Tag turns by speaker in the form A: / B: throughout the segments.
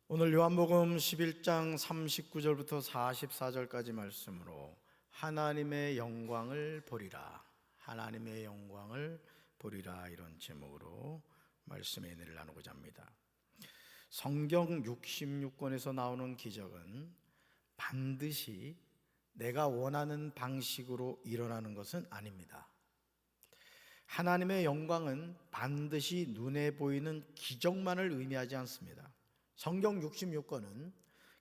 A: 오늘 요한복음 11장 39절부터 44절까지 말씀으로 하나님의 영광을 보리라, 하나님의 영광을 보리라, 이런 제목으로 말씀의 은혜를 나누고자 합니다. 성경 66권에서 나오는 기적은 반드시 내가 원하는 방식으로 일어나는 것은 아닙니다. 하나님의 영광은 반드시 눈에 보이는 기적만을 의미하지 않습니다. 성경 66권은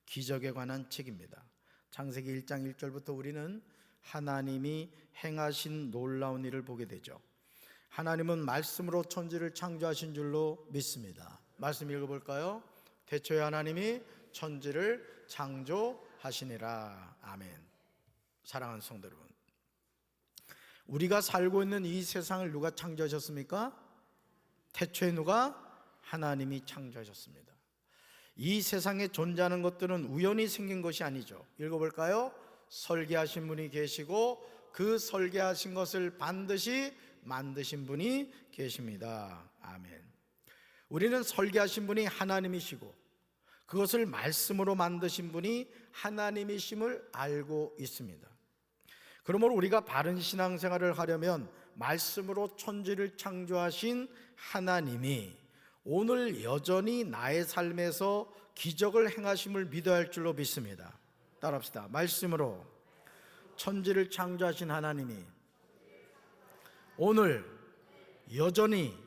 A: 기적에 관한 책입니다. 창세기 1장 1절부터 우리는 하나님이 행하신 놀라운 일을 보게 되죠. 하나님은 말씀으로 천지를 창조하신 줄로 믿습니다. 말씀 읽어볼까요? 태초에 하나님이 천지를 창조하시니라. 아멘. 사랑하는 성도 여러분, 우리가 살고 있는 이 세상을 누가 창조하셨습니까? 태초에 누가? 하나님이 창조하셨습니다. 이 세상에 존재하는 것들은 우연히 생긴 것이 아니죠. 읽어볼까요? 설계하신 분이 계시고 그 설계하신 것을 반드시 만드신 분이 계십니다. 아멘. 우리는 설계하신 분이 하나님이시고 그것을 말씀으로 만드신 분이 하나님이심을 알고 있습니다. 그러므로 우리가 바른 신앙생활을 하려면 말씀으로 천지를 창조하신 하나님이 오늘 여전히 나의 삶에서 기적을 행하심을 믿어야 할 줄로 믿습니다. 따라합시다. 말씀으로 천지를 창조하신 하나님이 오늘 여전히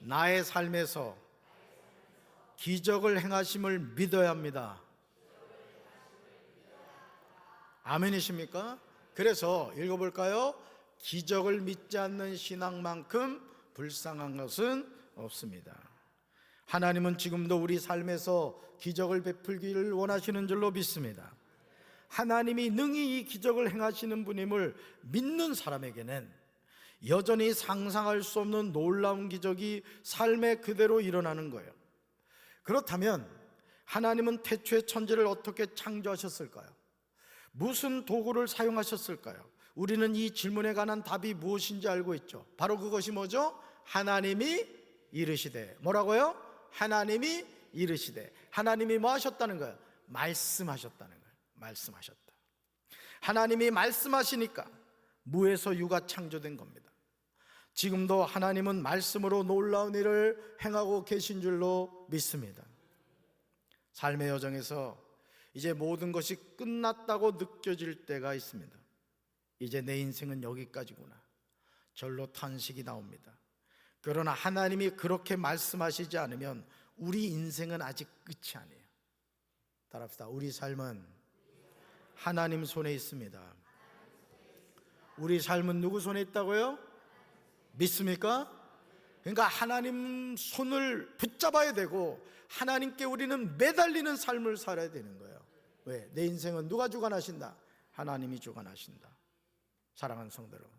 A: 나의 삶에서 기적을 행하심을 믿어야 합니다. 아멘이십니까? 그래서 읽어볼까요? 기적을 믿지 않는 신앙만큼 불쌍한 것은 없습니다. 하나님은 지금도 우리 삶에서 기적을 베풀기를 원하시는 줄로 믿습니다. 하나님이 능히 이 기적을 행하시는 분임을 믿는 사람에게는 여전히 상상할 수 없는 놀라운 기적이 삶에 그대로 일어나는 거예요. 그렇다면 하나님은 태초에 천지를 어떻게 창조하셨을까요? 무슨 도구를 사용하셨을까요? 우리는 이 질문에 관한 답이 무엇인지 알고 있죠. 바로 그것이 뭐죠? 하나님이 이르시되. 뭐라고요? 하나님이 이르시되. 하나님이 뭐 하셨다는 거예요? 말씀하셨다는 거예요. 말씀하셨다. 하나님이 말씀하시니까 무에서 유가 창조된 겁니다. 지금도 하나님은 말씀으로 놀라운 일을 행하고 계신 줄로 믿습니다. 삶의 여정에서 이제 모든 것이 끝났다고 느껴질 때가 있습니다. 이제 내 인생은 여기까지구나, 절로 탄식이 나옵니다. 그러나 하나님이 그렇게 말씀하시지 않으면 우리 인생은 아직 끝이 아니에요. 따라합시다. 우리 삶은 하나님 손에 있습니다. 우리 삶은 누구 손에 있다고요? 믿습니까? 그러니까 하나님 손을 붙잡아야 되고 하나님께 우리는 매달리는 삶을 살아야 되는 거예요. 왜? 내 인생은 누가 주관하신다? 하나님이 주관하신다. 사랑하는 성도 여러분,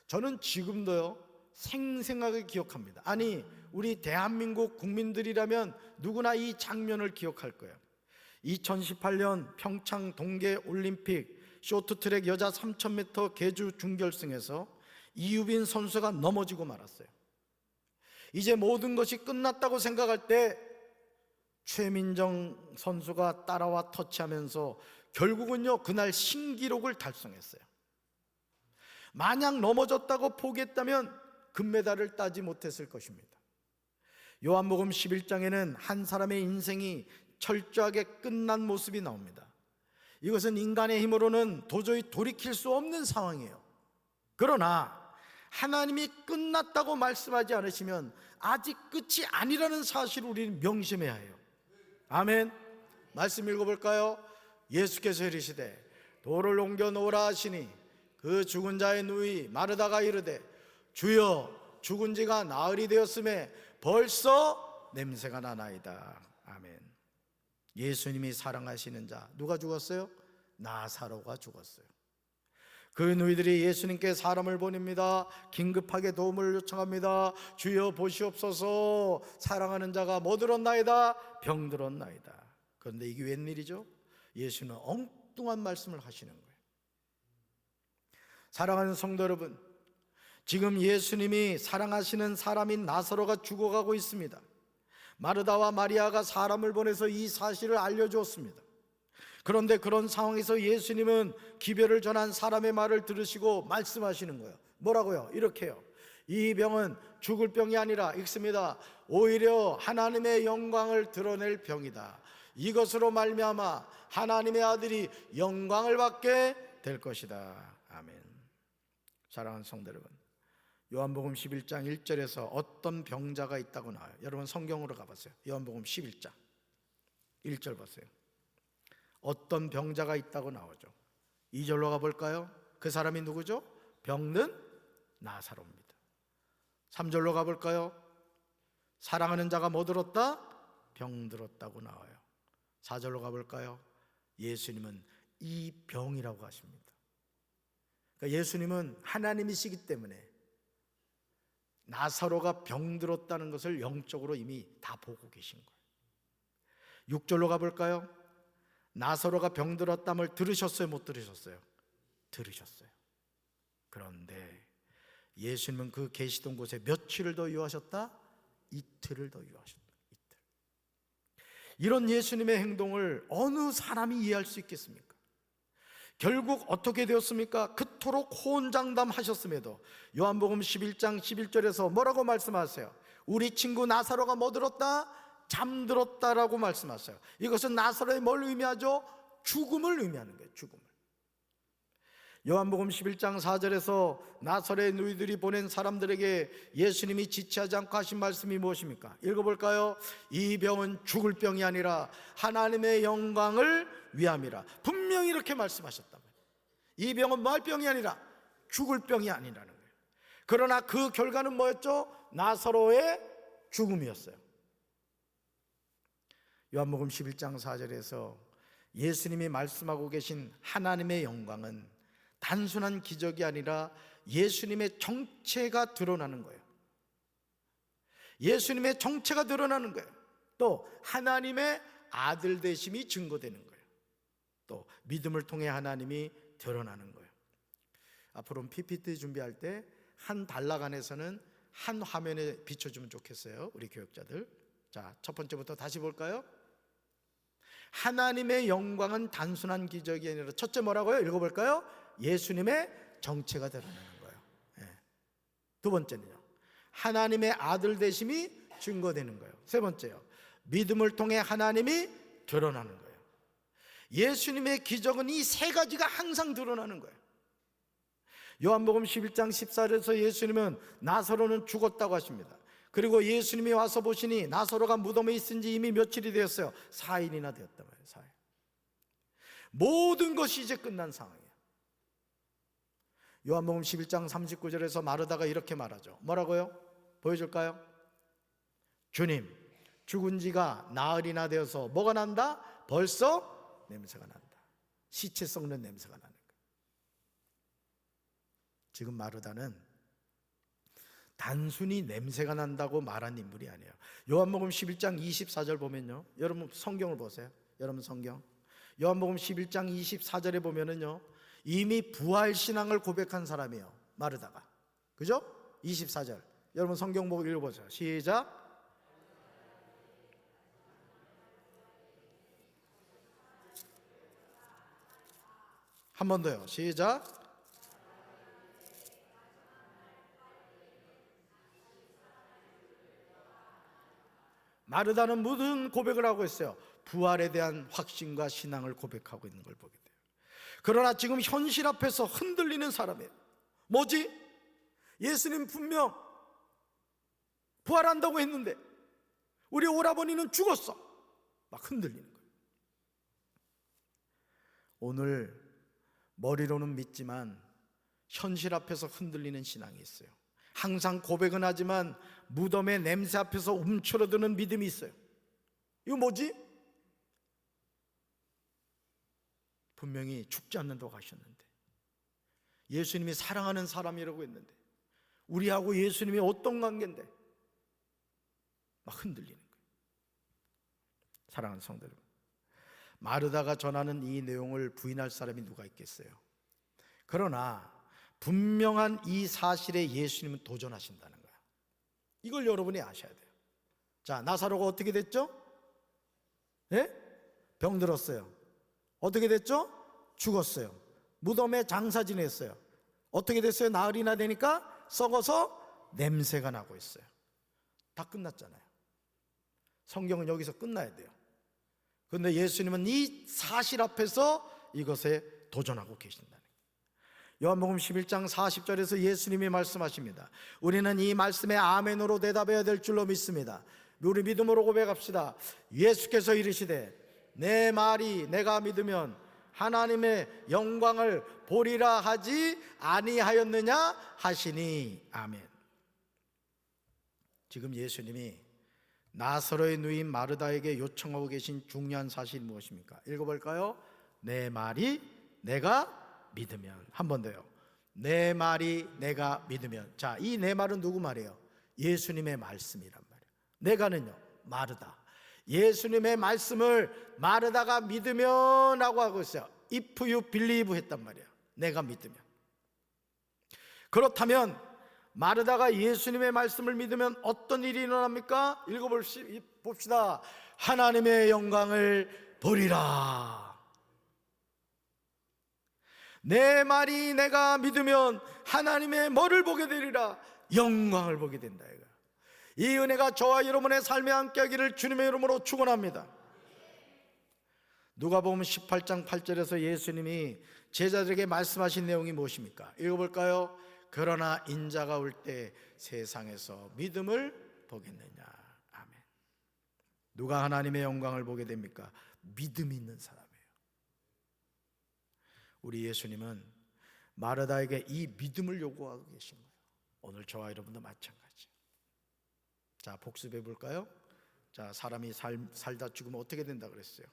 A: 저는 지금도요 생생하게 기억합니다. 아니, 우리 대한민국 국민들이라면 누구나 이 장면을 기억할 거예요. 2018년 평창 동계올림픽 쇼트트랙 여자 3000m 계주 준결승에서 이유빈 선수가 넘어지고 말았어요. 이제 모든 것이 끝났다고 생각할 때 최민정 선수가 따라와 터치하면서 결국은요 그날 신기록을 달성했어요. 만약 넘어졌다고 포기했다면 금메달을 따지 못했을 것입니다. 요한복음 11장에는 한 사람의 인생이 철저하게 끝난 모습이 나옵니다. 이것은 인간의 힘으로는 도저히 돌이킬 수 없는 상황이에요. 그러나 하나님이 끝났다고 말씀하지 않으시면 아직 끝이 아니라는 사실을 우리는 명심해야 해요. 아멘. 말씀 읽어볼까요? 예수께서 이르시되 돌을 옮겨 놓으라 하시니 그 죽은 자의 누이 마르다가 이르되 주여, 죽은 지가 나흘이 되었음에 벌써 냄새가 나나이다. 아멘. 예수님이 사랑하시는 자 누가 죽었어요? 나사로가 죽었어요. 그 누이들이 예수님께 사람을 보냅니다. 긴급하게 도움을 요청합니다. 주여 보시옵소서, 사랑하는 자가 뭐 들었나이다? 병 들었나이다. 그런데 이게 웬일이죠? 예수는 엉뚱한 말씀을 하시는 거예요. 사랑하는 성도 여러분, 지금 예수님이 사랑하시는 사람인 나사로가 죽어가고 있습니다. 마르다와 마리아가 사람을 보내서 이 사실을 알려주었습니다. 그런데 그런 상황에서 예수님은 기별을 전한 사람의 말을 들으시고 말씀하시는 거예요. 뭐라고요? 이렇게요. 이 병은 죽을 병이 아니라 읽습니다. 오히려 하나님의 영광을 드러낼 병이다. 이것으로 말미암아 하나님의 아들이 영광을 받게 될 것이다. 아멘. 사랑하는 성도 여러분, 요한복음 11장 1절에서 어떤 병자가 있다고 나와요. 여러분 성경으로 가보세요. 요한복음 11장 1절 보세요. 어떤 병자가 있다고 나오죠. 2절로 가볼까요? 그 사람이 누구죠? 병든 나사로입니다. 3절로 가볼까요? 사랑하는 자가 뭐 들었다? 병들었다고 나와요. 4절로 가볼까요? 예수님은 이 병이라고 하십니다. 그러니까 예수님은 하나님이시기 때문에 나사로가 병들었다는 것을 영적으로 이미 다 보고 계신 거예요. 6절로 가볼까요? 나사로가 병들었담을 들으셨어요? 못 들으셨어요? 들으셨어요. 그런데 예수님은 그 계시던 곳에 며칠을 더 유하셨다? 이틀을 더 유하셨다. 이틀. 이런 예수님의 행동을 어느 사람이 이해할 수 있겠습니까? 결국 어떻게 되었습니까? 그토록 호언장담하셨음에도 요한복음 11장 11절에서 뭐라고 말씀하세요? 우리 친구 나사로가 뭐 들었다? 잠들었다라고 말씀하세요. 이것은 나사로의 뭘 의미하죠? 죽음을 의미하는 거예요. 죽음을. 요한복음 11장 4절에서 나사로의 누이들이 보낸 사람들에게 예수님이 지체하지 않고 하신 말씀이 무엇입니까? 읽어볼까요? 이 병은 죽을 병이 아니라 하나님의 영광을 위함이라. 분명히 이렇게 말씀하셨단 말이에요. 이 병은 뭐 할 병이 아니라 죽을 병이 아니라는 거예요. 그러나 그 결과는 뭐였죠? 나사로의 죽음이었어요. 요한복음 11장 4절에서 예수님이 말씀하고 계신 하나님의 영광은 단순한 기적이 아니라 예수님의 정체가 드러나는 거예요. 예수님의 정체가 드러나는 거예요. 또 하나님의 아들 되심이 증거되는 거예요. 또 믿음을 통해 하나님이 드러나는 거예요. 앞으로 PPT 준비할 때 한 단락 안에서는 한 화면에 비춰주면 좋겠어요. 우리 교육자들. 자, 첫 번째부터 다시 볼까요? 하나님의 영광은 단순한 기적이 아니라 첫째 뭐라고요? 읽어볼까요? 예수님의 정체가 드러나는 거예요. 두 번째는요, 하나님의 아들 되심이 증거되는 거예요. 세 번째요, 믿음을 통해 하나님이 드러나는 거예요. 예수님의 기적은 이 세 가지가 항상 드러나는 거예요. 요한복음 11장 14절에서 예수님은 나사로는 죽었다고 하십니다. 그리고 예수님이 와서 보시니 나사로가 무덤에 있은 지 이미 며칠이 되었어요. 4일이나 되었단 말이에요. 4일. 모든 것이 이제 끝난 상황이에요. 요한복음 11장 39절에서 마르다가 이렇게 말하죠. 뭐라고요? 보여줄까요? 주님, 죽은 지가 나흘이나 되어서 뭐가 난다? 벌써 냄새가 난다. 시체 썩는 냄새가 나는 거예요. 지금 마르다는 단순히 냄새가 난다고 말한 인물이 아니에요. 요한복음 11장 24절 보면요, 여러분 성경을 보세요. 여러분 성경 요한복음 11장 24절에 보면은요, 이미 부활신앙을 고백한 사람이에요. 마르다가. 그죠? 24절 여러분 성경 보고 읽어보세요. 시작. 한 번 더요. 시작. 마르다는 무슨 고백을 하고 있어요? 부활에 대한 확신과 신앙을 고백하고 있는 걸 보게 돼요. 그러나 지금 현실 앞에서 흔들리는 사람이에요. 뭐지? 예수님 분명 부활한다고 했는데 우리 오라버니는 죽었어. 막 흔들리는 거예요. 오늘 머리로는 믿지만 현실 앞에서 흔들리는 신앙이 있어요. 항상 고백은 하지만 무덤의 냄새 앞에서 움츠러드는 믿음이 있어요. 이거 뭐지? 분명히 죽지 않는다고 하셨는데, 예수님이 사랑하는 사람이라고 했는데, 우리하고 예수님이 어떤 관계인데 막 흔들리는 거예요. 사랑하는 성도 여러분, 마르다가 전하는 이 내용을 부인할 사람이 누가 있겠어요? 그러나 분명한 이 사실에 예수님은 도전하신다는 거야. 이걸 여러분이 아셔야 돼요. 자, 나사로가 어떻게 됐죠? 예? 병들었어요. 어떻게 됐죠? 죽었어요. 무덤에 장사 지냈어요. 어떻게 됐어요? 나흘이나 되니까 썩어서 냄새가 나고 있어요. 다 끝났잖아요. 성경은 여기서 끝나야 돼요. 그런데 예수님은 이 사실 앞에서 이것에 도전하고 계신다는 거예요. 요한복음 11장 40절에서 예수님이 말씀하십니다. 우리는 이 말씀에 아멘으로 대답해야 될 줄로 믿습니다. 우리 믿음으로 고백합시다. 예수께서 이르시되 내 말이 내가 믿으면 하나님의 영광을 보리라 하지 아니하였느냐 하시니. 아멘. 지금 예수님이 나사로의 누인 마르다에게 요청하고 계신 중요한 사실이 무엇입니까? 읽어볼까요? 내 말이 내가 믿으면. 한 번 더요. 내 말이 내가 믿으면. 자, 이 내 말은 누구 말이에요? 예수님의 말씀이란 말이에요. 내가는요, 마르다. 예수님의 말씀을 마르다가 믿으면 라고 하고 있어요. If you believe 했단 말이에요. 내가 믿으면. 그렇다면 마르다가 예수님의 말씀을 믿으면 어떤 일이 일어납니까? 읽어봅시다. 하나님의 영광을 보리라. 내 말이 내가 믿으면 하나님의 뭐를 보게 되리라? 영광을 보게 된다. 이 은혜가 저와 여러분의 삶에 함께하기를 주님의 이름으로 축원합니다. 누가복음 18장 8절에서 예수님이 제자들에게 말씀하신 내용이 무엇입니까? 읽어볼까요? 그러나 인자가 올 때 세상에서 믿음을 보겠느냐. 아멘. 누가 하나님의 영광을 보게 됩니까? 믿음 있는 사람이에요. 우리 예수님은 마르다에게 이 믿음을 요구하고 계신 거예요. 오늘 저와 여러분도 마찬가지. 자, 복습해 볼까요? 자, 사람이 살다 죽으면 어떻게 된다 그랬어요?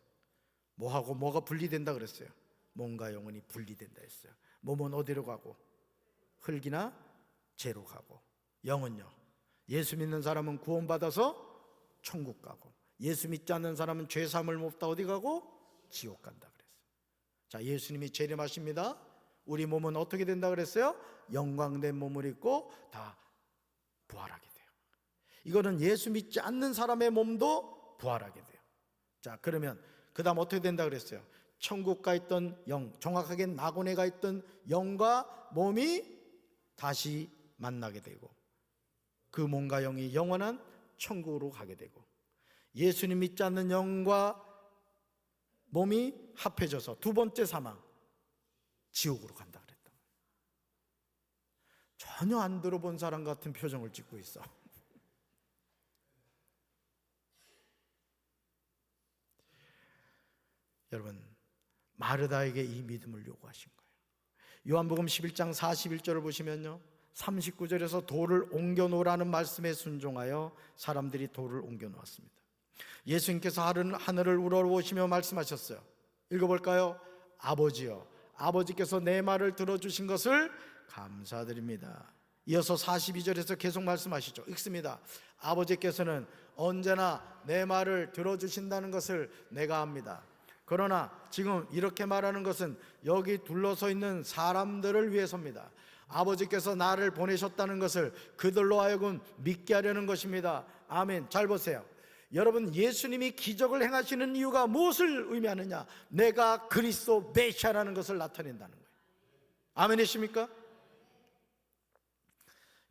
A: 뭐하고 뭐가 분리된다 그랬어요? 몸과 영혼이 분리된다 했어요. 몸은 어디로 가고? 흙이나 재로 가고. 영은요, 예수 믿는 사람은 구원받아서 천국 가고, 예수 믿지 않는 사람은 죄 사함을 못 받아 어디 가고? 지옥 간다 그랬어요. 자, 예수님이 재림하십니다. 우리 몸은 어떻게 된다 그랬어요? 영광된 몸을 입고 다 부활하게 돼요. 이거는 예수 믿지 않는 사람의 몸도 부활하게 돼요. 자, 그러면 그 다음 어떻게 된다 그랬어요? 천국 가 있던 영, 정확하게 낙원에 가 있던 영과 몸이 다시 만나게 되고, 그 몸과 영이 영원한 천국으로 가게 되고, 예수님 믿지 않는 영과 몸이 합해져서 두 번째 사망, 지옥으로 간다 그랬다. 전혀 안 들어본 사람 같은 표정을 짓고 있어. 여러분, 마르다에게 이 믿음을 요구하신 거예요. 요한복음 11장 41절을 보시면요, 39절에서 돌을 옮겨 놓으라는 말씀에 순종하여 사람들이 돌을 옮겨 놓았습니다. 예수님께서 하늘을 우러보시며 말씀하셨어요. 읽어볼까요? 아버지여, 아버지께서 내 말을 들어주신 것을 감사드립니다. 이어서 42절에서 계속 말씀하시죠. 읽습니다. 아버지께서는 언제나 내 말을 들어주신다는 것을 내가 압니다. 그러나 지금 이렇게 말하는 것은 여기 둘러서 있는 사람들을 위해서입니다. 아버지께서 나를 보내셨다는 것을 그들로 하여금 믿게 하려는 것입니다. 아멘. 잘 보세요. 여러분, 예수님이 기적을 행하시는 이유가 무엇을 의미하느냐? 내가 그리스도 메시아라는 것을 나타낸다는 거예요. 아멘이십니까?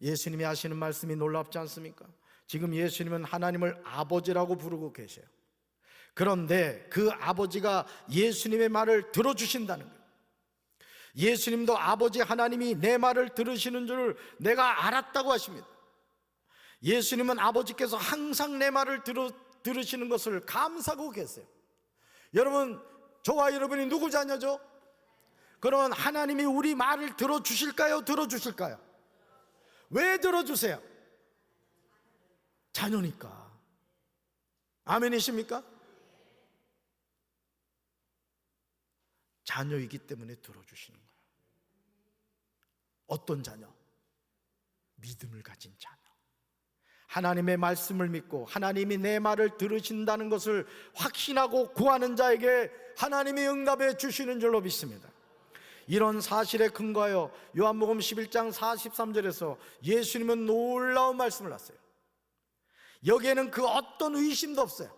A: 예수님이 하시는 말씀이 놀랍지 않습니까? 지금 예수님은 하나님을 아버지라고 부르고 계세요. 그런데 그 아버지가 예수님의 말을 들어주신다는 거예요. 예수님도 아버지 하나님이 내 말을 들으시는 줄을 내가 알았다고 하십니다. 예수님은 아버지께서 항상 내 말을 들으시는 것을 감사하고 계세요. 여러분, 저와 여러분이 누구 자녀죠? 그러면 하나님이 우리 말을 들어주실까요? 들어주실까요? 왜 들어주세요? 자녀니까. 아멘이십니까? 자녀이기 때문에 들어주시는 거예요. 어떤 자녀? 믿음을 가진 자녀. 하나님의 말씀을 믿고 하나님이 내 말을 들으신다는 것을 확신하고 구하는 자에게 하나님이 응답해 주시는 줄로 믿습니다. 이런 사실에 근거하여 요한복음 11장 43절에서 예수님은 놀라운 말씀을 하세요. 여기에는 그 어떤 의심도 없어요.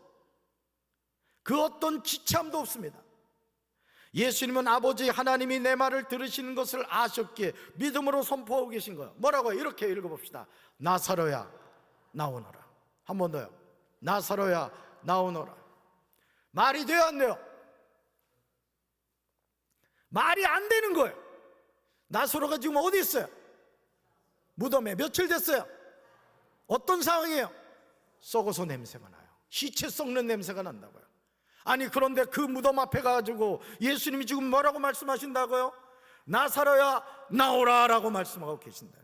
A: 그 어떤 지참도 없습니다. 예수님은 아버지 하나님이 내 말을 들으시는 것을 아셨기에 믿음으로 선포하고 계신 거예요. 뭐라고요? 이렇게 읽어봅시다. 나사로야 나오너라. 한 번 더요. 나사로야 나오너라. 말이 돼요, 안 돼요? 말이 안 되는 거예요. 나사로가 지금 어디 있어요? 무덤에 며칠 됐어요? 어떤 상황이에요? 썩어서 냄새가 나요. 시체 썩는 냄새가 난다고요. 아니, 그런데 그 무덤 앞에 가지고 예수님이 지금 뭐라고 말씀하신다고요? 나사로야 나오라 라고 말씀하고 계신다.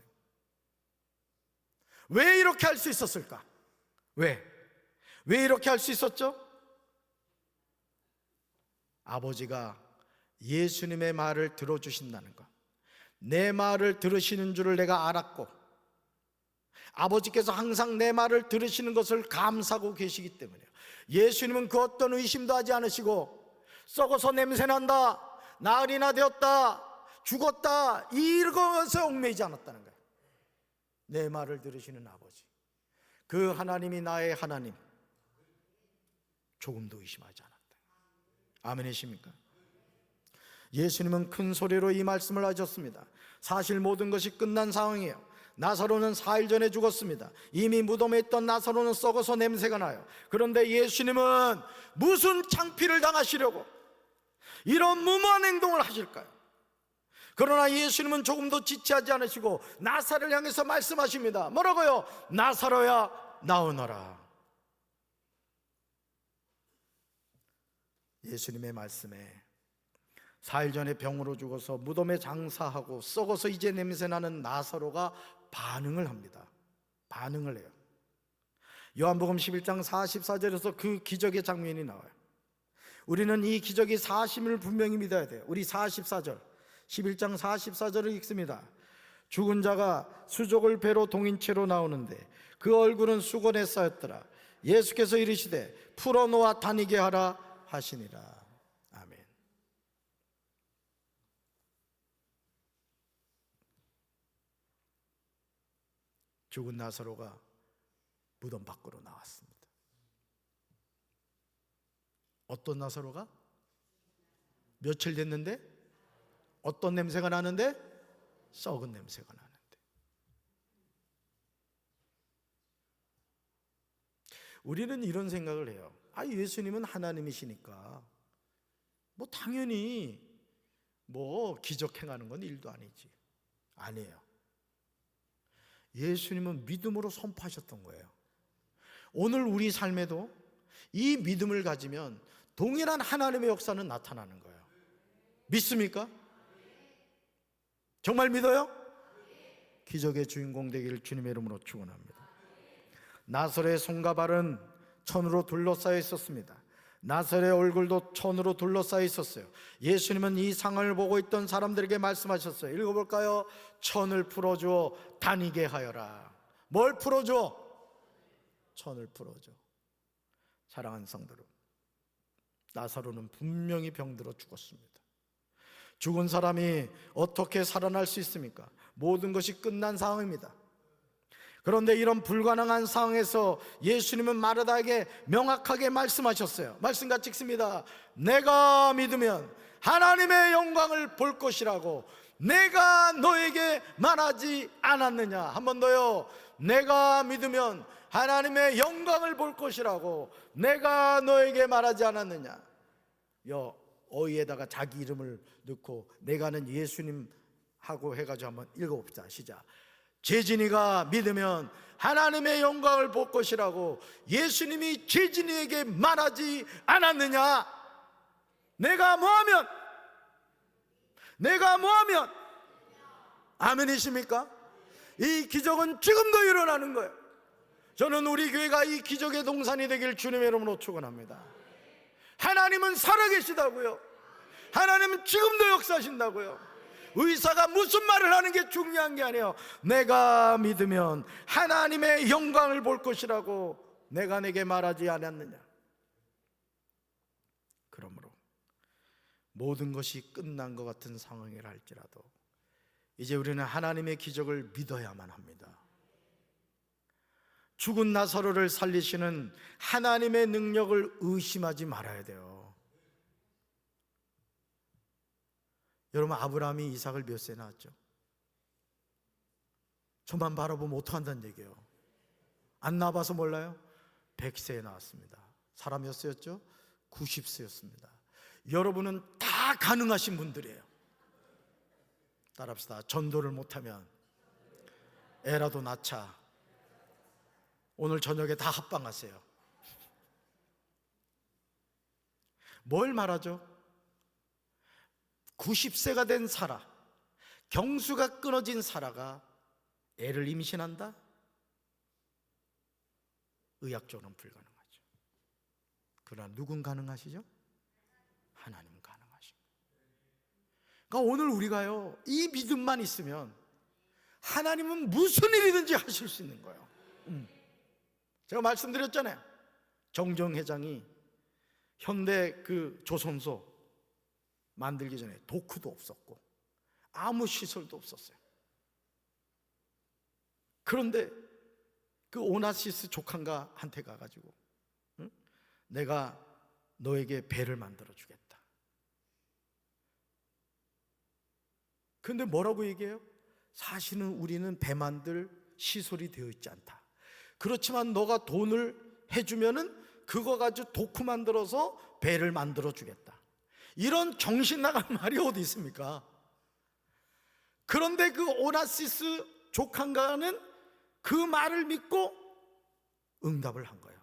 A: 왜 이렇게 할 수 있었을까? 왜 이렇게 할 수 있었죠? 아버지가 예수님의 말을 들어주신다는 것, 내 말을 들으시는 줄을 내가 알았고, 아버지께서 항상 내 말을 들으시는 것을 감사하고 계시기 때문에요. 예수님은 그 어떤 의심도 하지 않으시고 썩어서 냄새난다, 나으리나 되었다, 죽었다, 이것에 얽매이지 않았다는 거예요. 내 말을 들으시는 아버지, 그 하나님이 나의 하나님, 조금도 의심하지 않았다. 아멘이십니까? 예수님은 큰 소리로 이 말씀을 하셨습니다. 사실 모든 것이 끝난 상황이에요. 나사로는 4일 전에 죽었습니다. 이미 무덤에 있던 나사로는 썩어서 냄새가 나요. 그런데 예수님은 무슨 창피를 당하시려고 이런 무모한 행동을 하실까요? 그러나 예수님은 조금도 지체하지 않으시고 나사로를 향해서 말씀하십니다. 뭐라고요? 나사로야 나오너라. 예수님의 말씀에 4일 전에 병으로 죽어서 무덤에 장사하고 썩어서 이제 냄새나는 나사로가 반응을 합니다. 반응을 해요. 요한복음 11장 44절에서 그 기적의 장면이 나와요. 우리는 이 기적이 사심을 분명히 믿어야 돼요. 우리 44절, 11장 44절을 읽습니다. 죽은 자가 수족을 배로 동인 채로 나오는데 그 얼굴은 수건에 쌓였더라. 예수께서 이르시되 풀어놓아 다니게 하라 하시니라. 아멘. 죽은 나사로가 무덤 밖으로 나왔습니다. 어떤 나사로가? 며칠 됐는데 어떤 냄새가 나는데? 썩은 냄새가 나는데. 우리는 이런 생각을 해요. 예수님은 하나님이시니까 뭐 당연히 뭐 기적 행하는 건 일도 아니지. 아니에요. 예수님은 믿음으로 선포하셨던 거예요. 오늘 우리 삶에도 이 믿음을 가지면 동일한 하나님의 역사는 나타나는 거예요. 믿습니까? 정말 믿어요? 기적의 주인공 되기를 주님의 이름으로 축원합니다. 나사로의 손과 발은 천으로 둘러싸여 있었습니다. 나사로의 얼굴도 천으로 둘러싸여 있었어요. 예수님은 이 상황을 보고 있던 사람들에게 말씀하셨어요. 읽어볼까요? 천을 풀어주어 다니게 하여라. 뭘 풀어줘? 천을 풀어줘. 사랑하는 성도 여러분, 나사로는 분명히 병들어 죽었습니다. 죽은 사람이 어떻게 살아날 수 있습니까? 모든 것이 끝난 상황입니다. 그런데 이런 불가능한 상황에서 예수님은 마르다에게 명확하게 말씀하셨어요. 말씀 같이 읽습니다. 내가 믿으면 하나님의 영광을 볼 것이라고 내가 너에게 말하지 않았느냐. 한 번 더요. 내가 믿으면 하나님의 영광을 볼 것이라고 내가 너에게 말하지 않았느냐. 어이에다가 자기 이름을 넣고 내가는 예수님 하고 해가지고 한번 읽어봅시다. 시작. 재진이가 믿으면 하나님의 영광을 볼 것이라고 예수님이 재진이에게 말하지 않았느냐. 내가 뭐하면 아멘이십니까? 이 기적은 지금도 일어나는 거예요. 저는 우리 교회가 이 기적의 동산이 되길 주님의 이름으로 축원합니다. 하나님은 살아계시다고요. 하나님은 지금도 역사하신다고요. 의사가 무슨 말을 하는 게 중요한 게 아니에요. 내가 믿으면 하나님의 영광을 볼 것이라고 내가 내게 말하지 않았느냐. 그러므로 모든 것이 끝난 것 같은 상황이라 할지라도 이제 우리는 하나님의 기적을 믿어야만 합니다. 죽은 나사로를 살리시는 하나님의 능력을 의심하지 말아야 돼요. 여러분, 아브라함이 이삭을 몇 세에 낳았죠? 저만 바라보면 어떡한다는 얘기예요. 안 낳아봐서 몰라요? 100세에 낳았습니다. 사람 몇 세였죠? 90세였습니다. 여러분은 다 가능하신 분들이에요. 따라합시다. 전도를 못하면 애라도 낳자. 오늘 저녁에 다 합방하세요. 뭘 말하죠? 90세가 된 사라, 경수가 끊어진 사라가 애를 임신한다? 의학적으로는 불가능하죠. 그러나 누군 가능하시죠? 하나님 가능하십니다. 그러니까 오늘 우리가요, 이 믿음만 있으면 하나님은 무슨 일이든지 하실 수 있는 거예요. 제가 말씀드렸잖아요. 정정 회장이 현대 그 조선소 만들기 전에 도크도 없었고 아무 시설도 없었어요. 그런데 그 오나시스 조칸가한테 가가지고, 응? 내가 너에게 배를 만들어 주겠다. 근데 뭐라고 얘기해요? 사실은 우리는 배 만들 시설이 되어 있지 않다. 그렇지만 너가 돈을 해주면은 그거 가지고 도크 만들어서 배를 만들어 주겠다. 이런 정신 나간 말이 어디 있습니까? 그런데 그 오나시스 조칸가는 그 말을 믿고 응답을 한 거예요.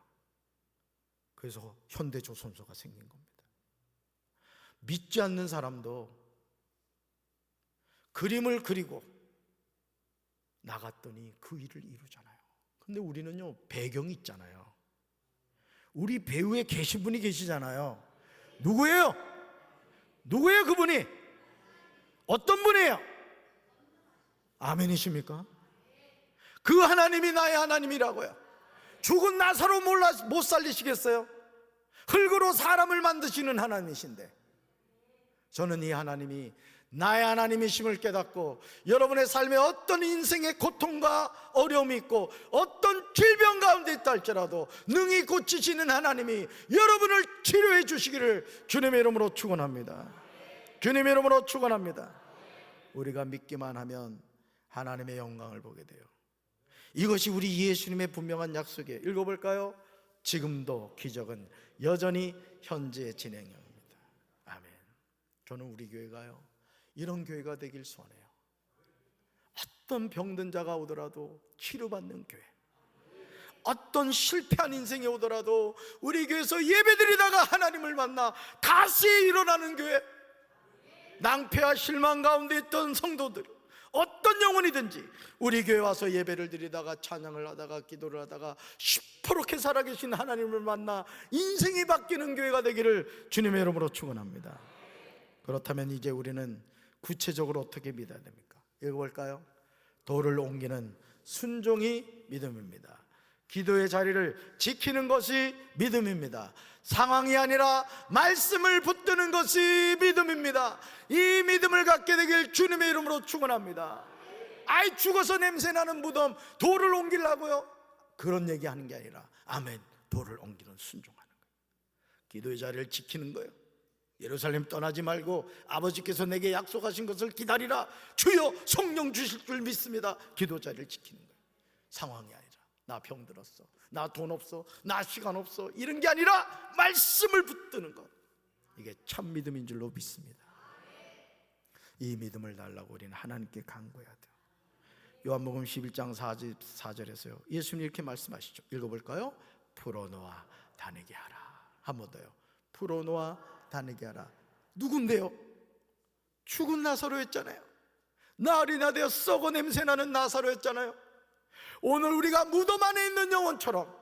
A: 그래서 현대조선소가 생긴 겁니다. 믿지 않는 사람도 그림을 그리고 나갔더니 그 일을 이루잖아요. 근데 우리는요, 배경이 있잖아요. 우리 배우에 계신 분이 계시잖아요. 누구예요? 누구예요 그분이? 어떤 분이에요? 아멘이십니까? 그 하나님이 나의 하나님이라고요. 죽은 나사로 못 살리시겠어요? 흙으로 사람을 만드시는 하나님이신데, 저는 이 하나님이 나의 하나님이심을 깨닫고 여러분의 삶에 어떤 인생의 고통과 어려움이 있고 어떤 질병 가운데 있다 할지라도 능히 고치시는 하나님이 여러분을 치료해 주시기를 주님의 이름으로 축원합니다. 주님의 이름으로 축원합니다. 우리가 믿기만 하면 하나님의 영광을 보게 돼요. 이것이 우리 예수님의 분명한 약속이에요. 읽어볼까요? 지금도 기적은 여전히 현재 진행형입니다. 아멘. 저는 우리 교회가요, 이런 교회가 되길 소원해요. 어떤 병든 자가 오더라도 치료받는 교회, 어떤 실패한 인생이 오더라도 우리 교회에서 예배드리다가 하나님을 만나 다시 일어나는 교회, 낭패와 실망 가운데 있던 성도들, 어떤 영혼이든지 우리 교회 와서 예배를 드리다가 찬양을 하다가 기도를 하다가 시퍼렇게 살아계신 하나님을 만나 인생이 바뀌는 교회가 되기를 주님의 이름으로 축원합니다. 그렇다면 이제 우리는 구체적으로 어떻게 믿어야 됩니까? 읽어볼까요? 돌을 옮기는 순종이 믿음입니다. 기도의 자리를 지키는 것이 믿음입니다. 상황이 아니라 말씀을 붙드는 것이 믿음입니다. 이 믿음을 갖게 되길 주님의 이름으로 축원합니다. 아이, 죽어서 냄새나는 무덤 돌을 옮기려고요? 그런 얘기하는 게 아니라 아멘, 돌을 옮기는 순종하는 거예요. 기도의 자리를 지키는 거예요. 예루살렘 떠나지 말고 아버지께서 내게 약속하신 것을 기다리라. 주여 성령 주실 줄 믿습니다. 기도 자리를 지키는 거예요. 상황이 아니라 나 병들었어, 나 돈 없어, 나 시간 없어, 이런 게 아니라 말씀을 붙드는 것, 이게 참 믿음인 줄로 믿습니다. 이 믿음을 달라고 우리는 하나님께 간구해야 돼요. 요한복음 11장 4절에서요 예수님 이렇게 말씀하시죠. 읽어볼까요? 풀어놓아 다니게 하라. 한 번 더요. 풀어놓아 다니게 하라. 누군데요? 죽은 나사로였잖아요. 나으리나 되어 썩어 냄새나는 나사로였잖아요. 오늘 우리가 무덤 안에 있는 영혼처럼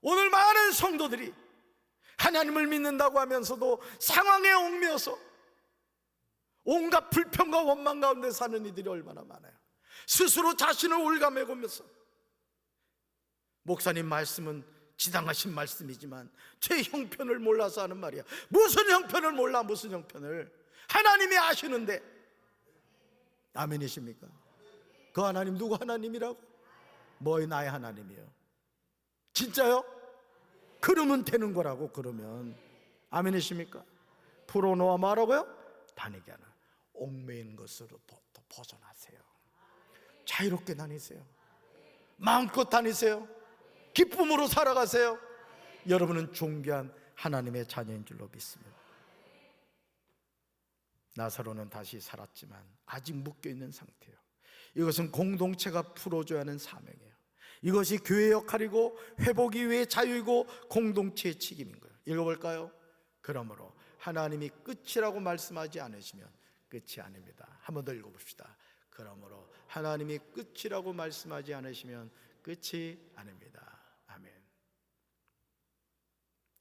A: 오늘 많은 성도들이 하나님을 믿는다고 하면서도 상황에 얽매여서 온갖 불평과 원망 가운데 사는 이들이 얼마나 많아요. 스스로 자신을 올가매고면서 목사님 말씀은 지당하신 말씀이지만 제 형편을 몰라서 하는 말이야. 무슨 형편을 몰라? 무슨 형편을? 하나님이 아시는데. 아멘이십니까? 그 하나님 누구 하나님이라고? 뭐의 나의 하나님이요? 진짜요? 그러면 되는 거라고. 그러면 아멘이십니까? 풀어놓아 말하고요, 다니게 하라. 얽매인 것으로부터 벗어나세요. 자유롭게 다니세요. 마음껏 다니세요. 기쁨으로 살아가세요. 여러분은 존귀한 하나님의 자녀인 줄로 믿습니다. 나사로는 다시 살았지만 아직 묶여있는 상태예요. 이것은 공동체가 풀어줘야 하는 사명이에요. 이것이 교회의 역할이고 회복이 위해 자유이고 공동체의 책임인 거예요. 읽어볼까요? 그러므로 하나님이 끝이라고 말씀하지 않으시면 끝이 아닙니다. 한 번 더 읽어봅시다. 그러므로 하나님이 끝이라고 말씀하지 않으시면 끝이 아닙니다. 아멘.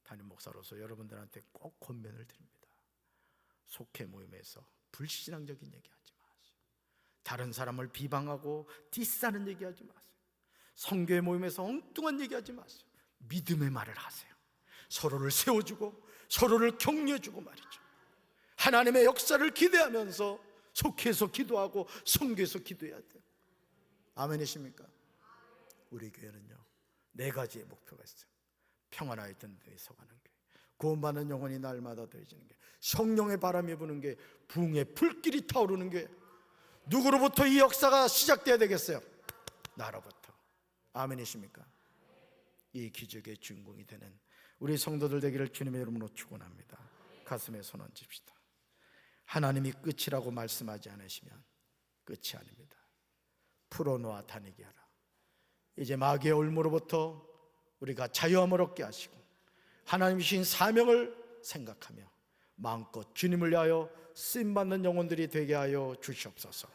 A: 담임 목사로서 여러분들한테 꼭 권면을 드립니다. 속회 모임에서 불신앙적인 얘기하지 마세요. 다른 사람을 비방하고 디스하는 얘기하지 마세요. 성교회 모임에서 엉뚱한 얘기하지 마세요. 믿음의 말을 하세요. 서로를 세워주고 서로를 격려해주고 말이죠. 하나님의 역사를 기대하면서 속회에서 기도하고 성교에서 기도해야 돼요. 아멘이십니까? 우리 교회는요 4가지의 목표가 있어요. 평안하여 든든히 서가는 교회, 구원받는 영혼이 날마다 더해지는 교회, 성령의 바람이 부는 교회, 부흥의 불길이 타오르는 교회. 누구로부터 이 역사가 시작돼야 되겠어요? 나로부터. 아멘이십니까? 이 기적의 주인공이 되는 우리 성도들 되기를 주님의 이름으로 축원합니다. 가슴에 손 얹읍시다. 하나님이 끝이라고 말씀하지 않으시면 끝이 아닙니다. 풀어놓아 다니게 하라. 이제 마귀의 올무로부터 우리가 자유함을 얻게 하시고 하나님이 주신 사명을 생각하며 마음껏 주님을 위하여 쓰임받는 영혼들이 되게 하여 주시옵소서.